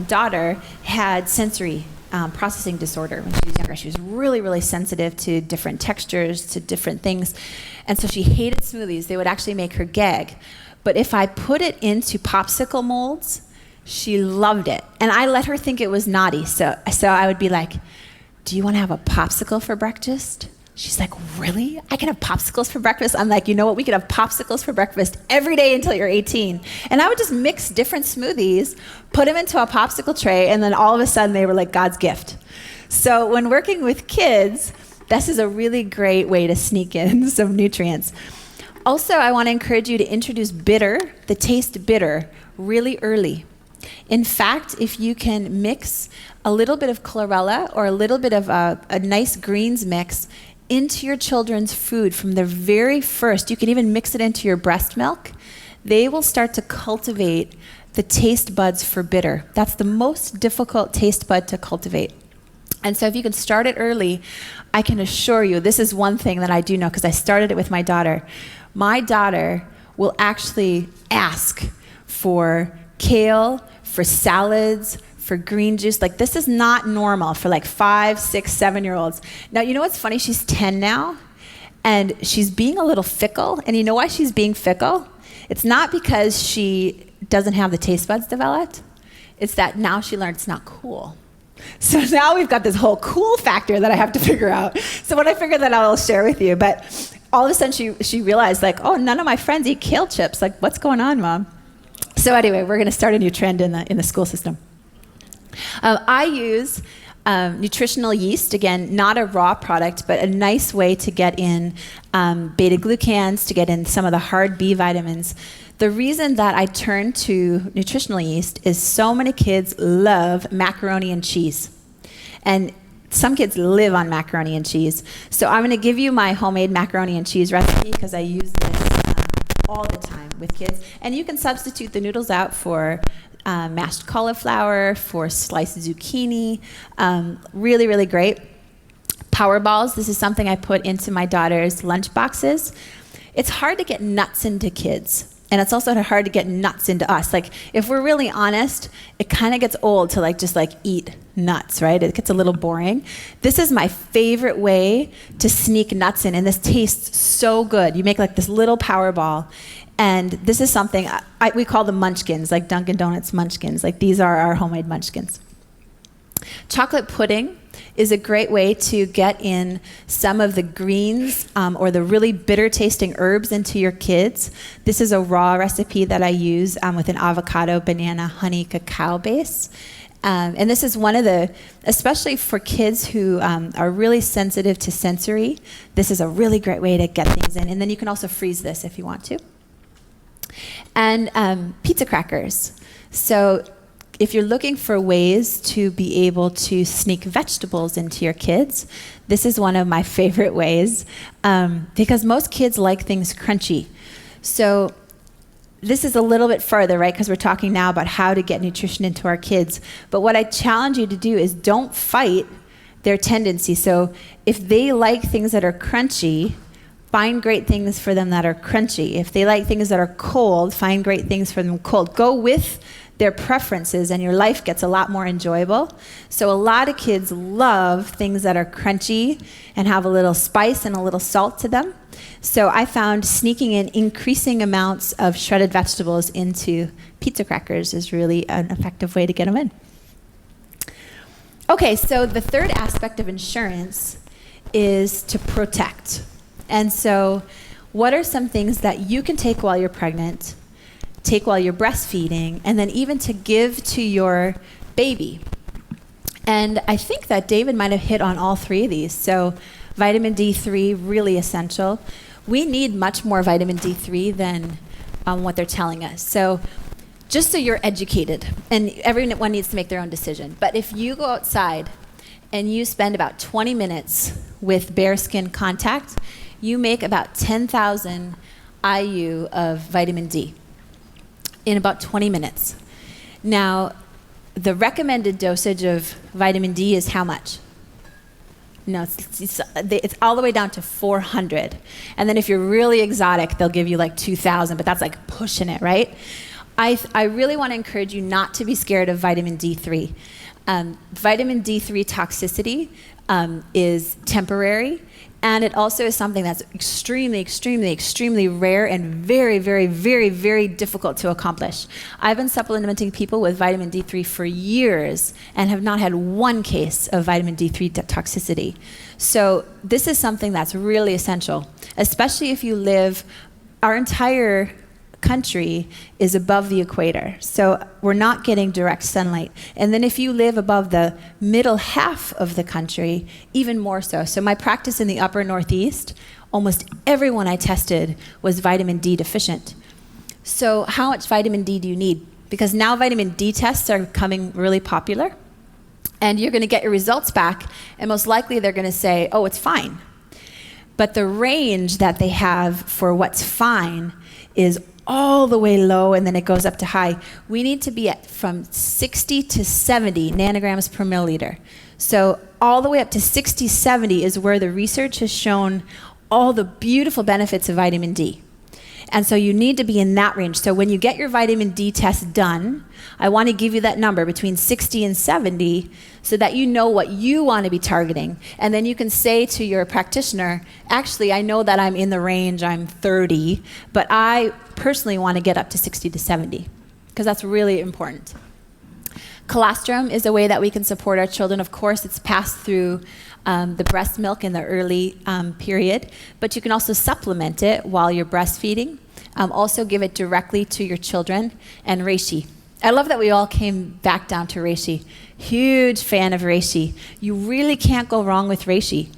daughter had sensory processing disorder when she was younger. She was really, really sensitive to different textures, to different things. And so she hated smoothies. They would actually make her gag. But if I put it into popsicle molds, she loved it. And I let her think it was naughty. So I would be like, do you want to have a popsicle for breakfast? She's like, really? I can have popsicles for breakfast? I'm like, you know what? We could have popsicles for breakfast every day until you're 18. And I would just mix different smoothies, put them into a popsicle tray, and then all of a sudden they were like God's gift. So when working with kids, this is a really great way to sneak in some nutrients. Also, I want to encourage you to introduce bitter, the taste bitter, really early. In fact, if you can mix a little bit of chlorella or a little bit of a nice greens mix into your children's food from their very first, you can even mix it into your breast milk, they will start to cultivate the taste buds for bitter. That's the most difficult taste bud to cultivate. And so if you can start it early, I can assure you, this is one thing that I do know because I started it with my daughter. My daughter will actually ask for kale, for salads, for green juice. This is not normal for 5, 6, 7-year-olds. Now, you know what's funny? She's 10 now, and she's being a little fickle. And you know why she's being fickle? It's not because she doesn't have the taste buds developed. It's that now she learned it's not cool. So now we've got this whole cool factor that I have to figure out. So when I figure that out, I'll share with you. But all of a sudden she realized, oh, none of my friends eat kale chips. What's going on, Mom? So anyway, we're going to start a new trend in the school system. I use nutritional yeast, again, not a raw product, but a nice way to get in beta-glucans, to get in some of the hard B vitamins. The reason that I turned to nutritional yeast is so many kids love macaroni and cheese. And some kids live on macaroni and cheese. So I'm going to give you my homemade macaroni and cheese recipe because I use this all the time with kids. And you can substitute the noodles out for mashed cauliflower, for sliced zucchini. Really, really great. Power balls. This is something I put into my daughter's lunch boxes. It's hard to get nuts into kids. And it's also hard to get nuts into us. If we're really honest, it kind of gets old to just eat nuts, right? It gets a little boring. This is my favorite way to sneak nuts in, and this tastes so good. You make this little power ball, and this is something we call them munchkins, like Dunkin' Donuts munchkins. These are our homemade munchkins. Chocolate pudding is a great way to get in some of the greens or the really bitter tasting herbs into your kids. This is a raw recipe that I use with an avocado, banana, honey, cacao base. And this is one of especially for kids who are really sensitive to sensory, this is a really great way to get things in. And then you can also freeze this if you want to. And pizza crackers. So if you're looking for ways to be able to sneak vegetables into your kids, this is one of my favorite ways because most kids like things crunchy. So this is a little bit further, right? Because we're talking now about how to get nutrition into our kids. But what I challenge you to do is don't fight their tendency. So if they like things that are crunchy, find great things for them that are crunchy. If they like things that are cold, find great things for them cold. Go with their preferences, and your life gets a lot more enjoyable. So a lot of kids love things that are crunchy and have a little spice and a little salt to them. So I found sneaking in increasing amounts of shredded vegetables into pizza crackers is really an effective way to get them in. Okay, so the third aspect of insurance is to protect. And so what are some things that you can take while you're pregnant, take while you're breastfeeding, and then even to give to your baby? And I think that David might have hit on all three of these. So vitamin D3, really essential. We need much more vitamin D3 than what they're telling us. So just so you're educated, and everyone needs to make their own decision, but if you go outside and you spend about 20 minutes with bare skin contact, you make about 10,000 IU of vitamin D in about 20 minutes. Now, the recommended dosage of vitamin D is how much? No, it's all the way down to 400. And then if you're really exotic, they'll give you like 2,000, but that's like pushing it, right? I really want to encourage you not to be scared of vitamin D3. Vitamin D3 toxicity is temporary, and it also is something that's extremely, extremely, extremely rare and very, very, very, very difficult to accomplish. I've been supplementing people with vitamin D3 for years and have not had one case of vitamin D3 toxicity. So this is something that's really essential, especially if you live, our entire country is above the equator, so we're not getting direct sunlight. And then if you live above the middle half of the country, even more so. So my practice in the upper Northeast, almost everyone I tested was vitamin D deficient. So how much vitamin D do you need? Because now vitamin D tests are becoming really popular, and you're going to get your results back, and most likely they're going to say, oh, it's fine. But the range that they have for what's fine is all the way low, and then it goes up to high. We need to be at from 60 to 70 nanograms per milliliter. So all the way up to 60, 70 is where the research has shown all the beautiful benefits of vitamin D. And so you need to be in that range. So when you get your vitamin D test done, I want to give you that number between 60 and 70 so that you know what you want to be targeting. And then you can say to your practitioner, actually, I know that I'm in the range, I'm 30, but I personally want to get up to 60 to 70, because that's really important. Colostrum is a way that we can support our children. Of course, it's passed through the breast milk in the early period, but you can also supplement it while you're breastfeeding. Also give it directly to your children. And reishi. I love that we all came back down to reishi. Huge fan of reishi. You really can't go wrong with reishi.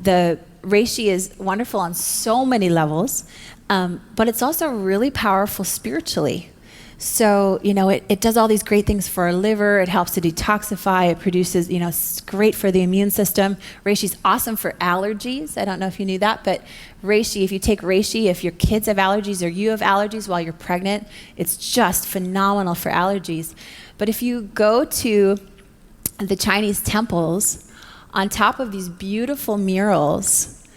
The reishi is wonderful on so many levels, but it's also really powerful spiritually. So, it does all these great things for our liver. It helps to detoxify. It produces, it's great for the immune system. Reishi's awesome for allergies. I don't know if you knew that, but reishi, if you take reishi, if your kids have allergies or you have allergies while you're pregnant, it's just phenomenal for allergies. But if you go to the Chinese temples, on top of these beautiful murals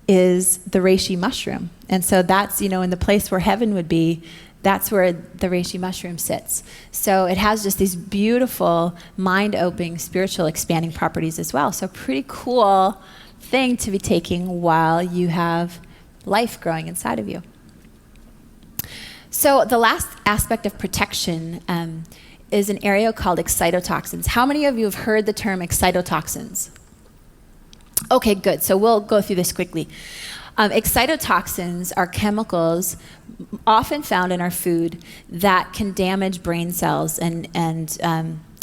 is the reishi mushroom. And so that's, in the place where heaven would be, that's where the reishi mushroom sits. So it has just these beautiful, mind-opening, spiritual expanding properties as well. So pretty cool thing to be taking while you have life growing inside of you. So the last aspect of protection is an area called excitotoxins. How many of you have heard the term excitotoxins? Okay, good. So we'll go through this quickly. Excitotoxins are chemicals often found in our food that can damage brain cells and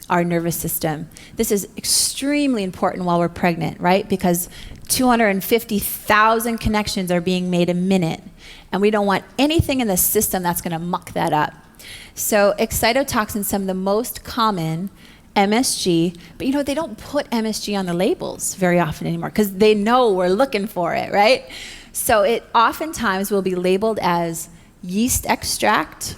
our nervous system. This is extremely important while we're pregnant, right? Because 250,000 connections are being made a minute, and we don't want anything in the system that's going to muck that up. So excitotoxins, some of the most common, MSG, but they don't put MSG on the labels very often anymore because they know we're looking for it, right? So it oftentimes will be labeled as yeast extract.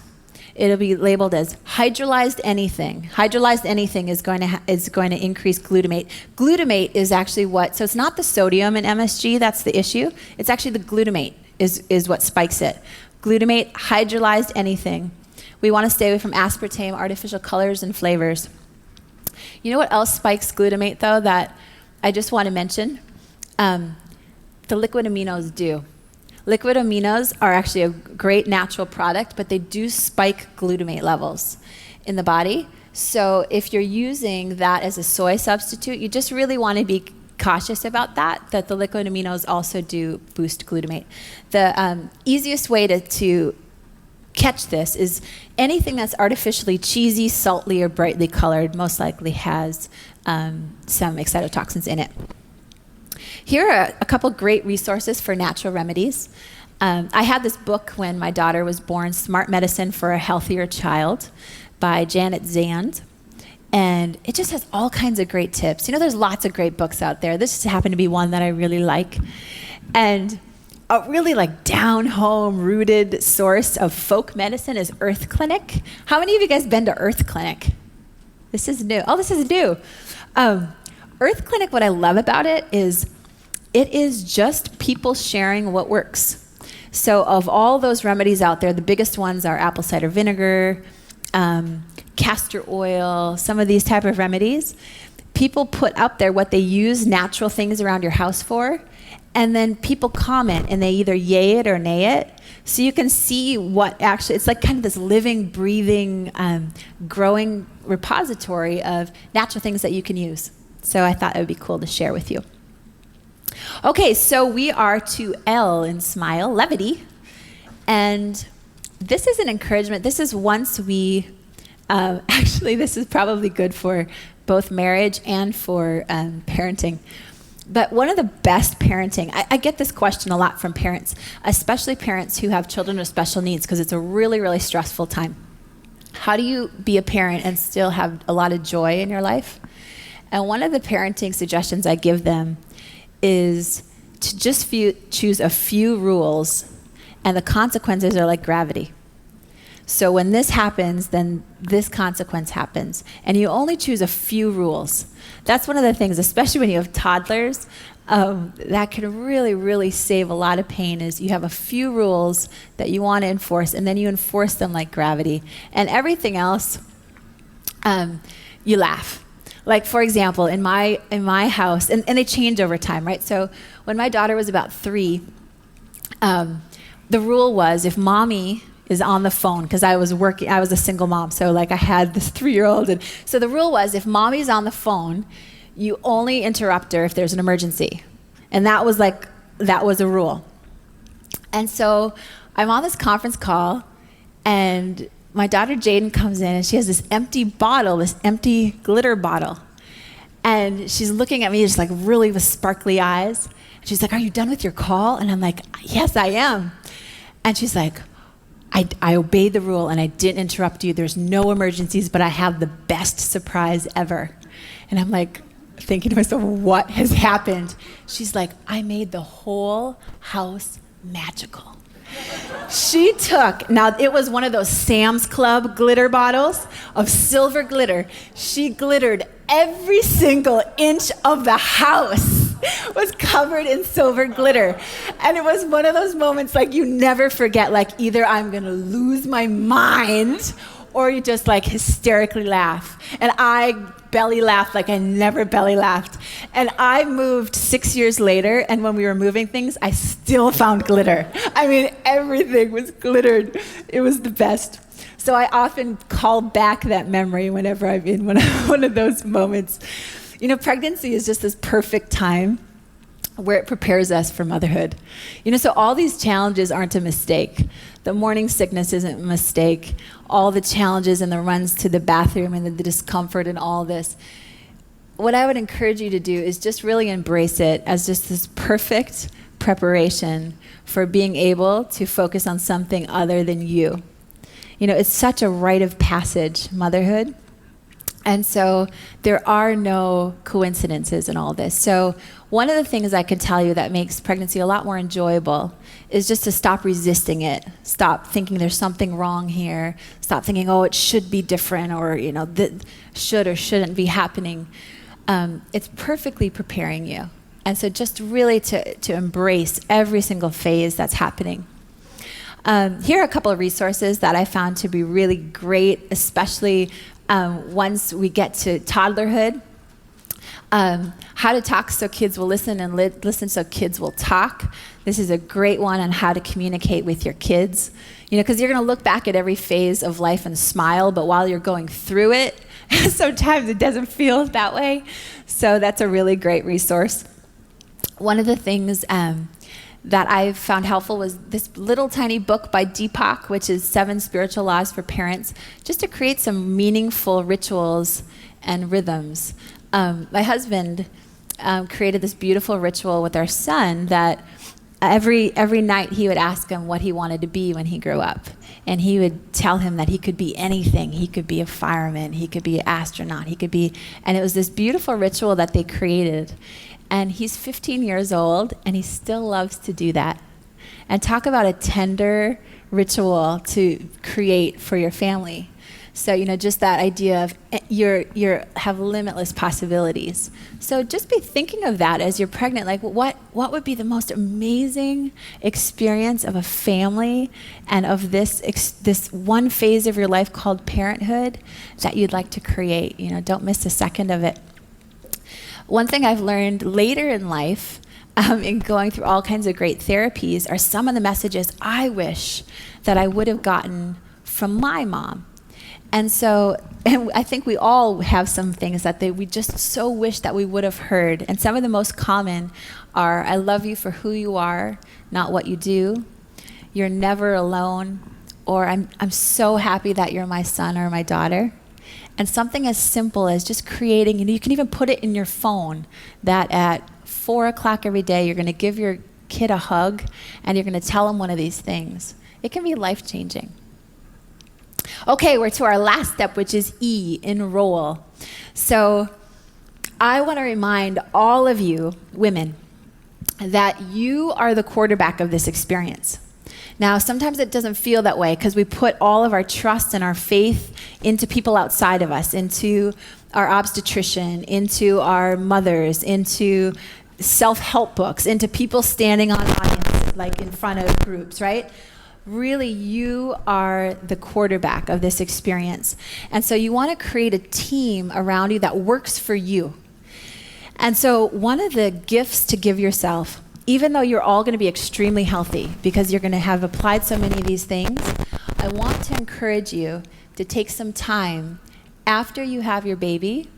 It'll be labeled as hydrolyzed anything. Hydrolyzed anything is going to increase glutamate. Glutamate is actually so it's not the sodium in MSG that's the issue. It's actually the glutamate is what spikes it. Glutamate, hydrolyzed anything. We want to stay away from aspartame, artificial colors and flavors. You know what else spikes glutamate, though, that I just want to mention? The liquid aminos do. Liquid aminos are actually a great natural product, but they do spike glutamate levels in the body. So if you're using that as a soy substitute, you just really want to be cautious about that the liquid aminos also do boost glutamate. The easiest way to catch this is anything that's artificially cheesy, salty, or brightly colored most likely has some excitotoxins in it. Here are a couple great resources for natural remedies. I had this book when my daughter was born, Smart Medicine for a Healthier Child by Janet Zand. And it just has all kinds of great tips. There's lots of great books out there. This just happened to be one that I really like. And a really down-home rooted source of folk medicine is Earth Clinic. How many of you guys been to Earth Clinic? This is new. Oh, this is new. Earth Clinic, what I love about it is just people sharing what works. So of all those remedies out there, the biggest ones are apple cider vinegar, castor oil, some of these type of remedies. People put up there what they use natural things around your house for, and then people comment and they either yay it or nay it. So you can see what actually, it's kind of this living, breathing, growing repository of natural things that you can use. So I thought it would be cool to share with you. Okay, so we are to L in SMILE, levity. And this is an encouragement. This is once we, actually this is probably good for both marriage and for parenting. But one of the best parenting, I get this question a lot from parents, especially parents who have children with special needs, because it's a really, really stressful time. How do you be a parent and still have a lot of joy in your life? And one of the parenting suggestions I give them is to just choose a few rules, and the consequences are like gravity. So when this happens, then this consequence happens. And you only choose a few rules. That's one of the things, especially when you have toddlers, that can really, really save a lot of pain, is you have a few rules that you want to enforce, and then you enforce them like gravity. And everything else, you laugh. Like, for example, in my house, and they change over time, right? So when my daughter was about 3, the rule was if mommy is on the phone, because I was a single mom, so I had this 3-year-old, and so the rule was if mommy's on the phone, you only interrupt her if there's an emergency. And that was a rule. And so I'm on this conference call, and my daughter Jaden comes in, and she has this empty glitter bottle. And she's looking at me just really with sparkly eyes. She's like, "Are you done with your call?" And I'm like, "Yes, I am." And she's like, I obeyed the rule and I didn't interrupt you. There's no emergencies, but I have the best surprise ever. And I'm thinking to myself, what has happened? She's like, I made the whole house magical. She took, now it was one of those Sam's Club glitter bottles of silver glitter. She glittered every single inch of the house was covered in silver glitter. And it was one of those moments you never forget, either I'm gonna lose my mind or you just hysterically laugh. And I belly laughed like I never belly laughed. And I moved 6 years later, and when we were moving things, I still found glitter. I mean, everything was glittered. It was the best. So I often call back that memory whenever I'm in one of those moments. Pregnancy is just this perfect time where it prepares us for motherhood. So all these challenges aren't a mistake. The morning sickness isn't a mistake. All the challenges and the runs to the bathroom and the discomfort and all this. What I would encourage you to do is just really embrace it as just this perfect preparation for being able to focus on something other than you. It's such a rite of passage, motherhood. And so there are no coincidences in all this. So one of the things I can tell you that makes pregnancy a lot more enjoyable is just to stop resisting it. Stop thinking there's something wrong here. Stop thinking, oh, it should be different, or that should or shouldn't be happening. It's perfectly preparing you. And so just really to embrace every single phase that's happening. Here are a couple of resources that I found to be really great, especially once we get to toddlerhood. How to talk so kids will listen, and listen so kids will talk. This is a great one on how to communicate with your kids. Because you're going to look back at every phase of life and smile, but while you're going through it, sometimes it doesn't feel that way. So that's a really great resource. one of the things that I've found helpful was this little tiny book by Deepak, which is 7 Spiritual Laws for Parents, just to create some meaningful rituals and rhythms. My husband created this beautiful ritual with our son that every night he would ask him what he wanted to be when he grew up. And he would tell him that he could be anything. He could be a fireman, he could be an astronaut, and it was this beautiful ritual that they created. And he's 15 years old, and he still loves to do that. And talk about a tender ritual to create for your family. So, just that idea of you have limitless possibilities. So just be thinking of that as you're pregnant. Like, what would be the most amazing experience of a family and of this one phase of your life called parenthood that you'd like to create? Don't miss a second of it. One thing I've learned later in life, in going through all kinds of great therapies, are some of the messages I wish that I would have gotten from my mom. And I think we all have some things that we just so wish that we would have heard. And some of the most common are, I love you for who you are, not what you do. You're never alone. Or I'm so happy that you're my son or my daughter. And something as simple as just creating, you can even put it in your phone, that at 4 o'clock every day, you're going to give your kid a hug and you're going to tell them one of these things. It can be life-changing. Okay, we're to our last step, which is E, enroll. So I want to remind all of you women that you are the quarterback of this experience. Now, sometimes it doesn't feel that way because we put all of our trust and our faith into people outside of us, into our obstetrician, into our mothers, into self-help books, into people standing on audiences, like in front of groups, right? Really, you are the quarterback of this experience. And so you want to create a team around you that works for you. And so one of the gifts to give yourself, even though you're all going to be extremely healthy because you're going to have applied so many of these things, I want to encourage you to take some time after you have your baby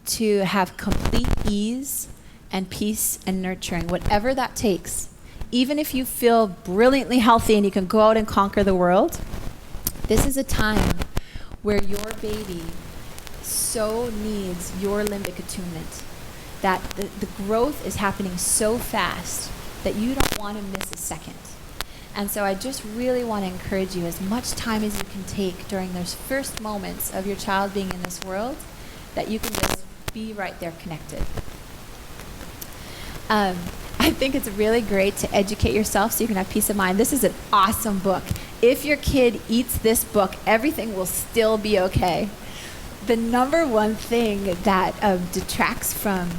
to have complete ease and peace and nurturing, whatever that takes. Even if you feel brilliantly healthy and you can go out and conquer the world, this is a time where your baby so needs your limbic attunement, that the growth is happening so fast that you don't want to miss a second. And so I just really want to encourage you, as much time as you can take during those first moments of your child being in this world, that you can just be right there connected. I think it's really great to educate yourself so you can have peace of mind. This is an awesome book. If your kid eats this book, everything will still be okay. The number one thing that detracts from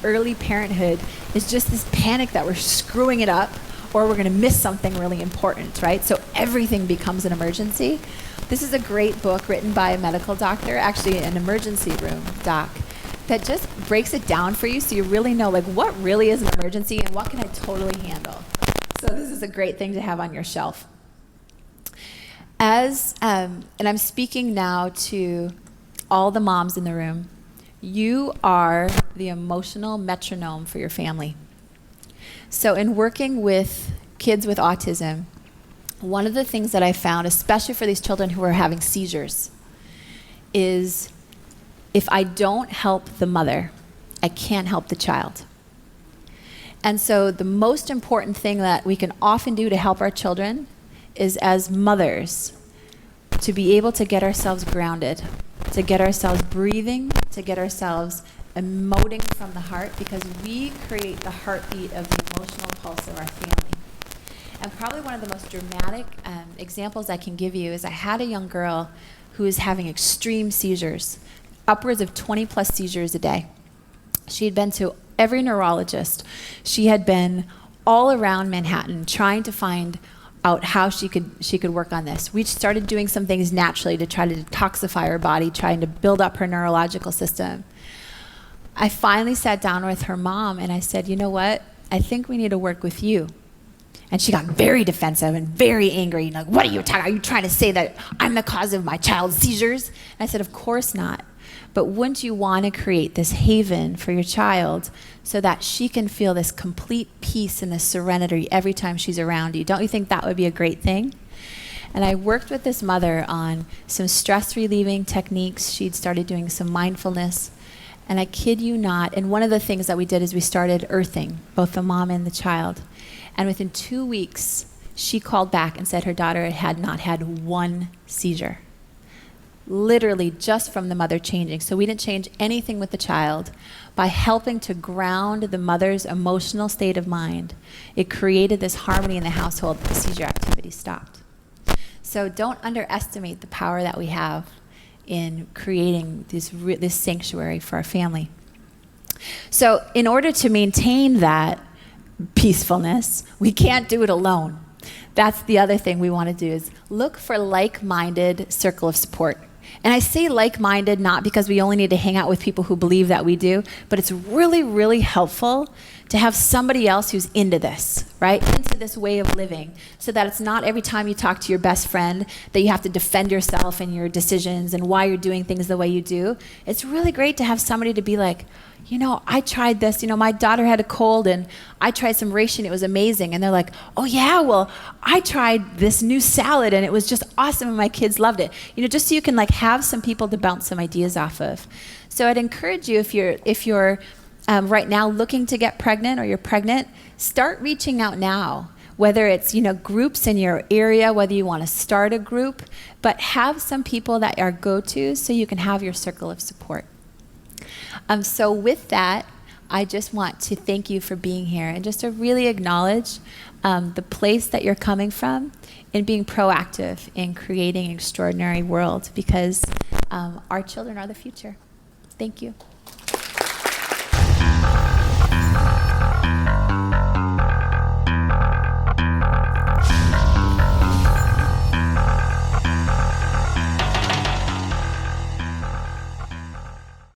early parenthood is just this panic that we're screwing it up or we're going to miss something really important, right? So everything becomes an emergency. This is a great book written by a medical doctor, actually an emergency room doc, that just breaks it down for you so you really know, like, what really is an emergency and what can I totally handle. So this is a great thing to have on your shelf. And I'm speaking now to all the moms in the room, you are the emotional metronome for your family. So in working with kids with autism, one of the things that I found, especially for these children who are having seizures, is if I don't help the mother, I can't help the child. And so the most important thing that we can often do to help our children is, as mothers, to be able to get ourselves grounded, to get ourselves breathing, to get ourselves emoting from the heart, because we create the heartbeat of the emotional pulse of our family. And probably one of the most dramatic examples I can give you is I had a young girl who was having extreme seizures, upwards of 20 plus seizures a day. She had been to every neurologist. She had been all around Manhattan trying to find out how she could work on this. We started doing some things naturally to try to detoxify her body, trying to build up her neurological system. I finally sat down with her mom and I said, you know what? I think we need to work with you. And she got very defensive and very angry. Like, what are you talking? Are you trying to say that I'm the cause of my child's seizures? And I said, of course not. But wouldn't you want to create this haven for your child so that she can feel this complete peace and this serenity every time she's around you? Don't you think that would be a great thing? And I worked with this mother on some stress relieving techniques. She'd started doing some mindfulness. And I kid you not, and one of the things that we did is we started earthing, both the mom and the child. And within 2 weeks, she called back and said her daughter had not had one seizure. Literally just from the mother changing. So we didn't change anything with the child. By helping to ground the mother's emotional state of mind, it created this harmony in the household that the seizure activity stopped. So don't underestimate the power that we have in creating this sanctuary for our family. So in order to maintain that peacefulness, we can't do it alone. That's the other thing we want to do, is look for like-minded circle of support. And I say like-minded not because we only need to hang out with people who believe that we do, but it's really, really helpful to have somebody else who's into this, right? Into this way of living, so that it's not every time you talk to your best friend that you have to defend yourself and your decisions and why you're doing things the way you do. It's really great to have somebody to be like, you know, I tried this, you know, my daughter had a cold and I tried some reishi, it was amazing. And they're like, oh yeah, well, I tried this new salad and it was just awesome and my kids loved it. You know, just so you can like have some people to bounce some ideas off of. So I'd encourage you, if you're right now looking to get pregnant or you're pregnant, start reaching out now. Whether it's, you know, groups in your area, whether you want to start a group, but have some people that are go-tos so you can have your circle of support. So with that, I just want to thank you for being here and just to really acknowledge the place that you're coming from in being proactive in creating an extraordinary world, because our children are the future. Thank you.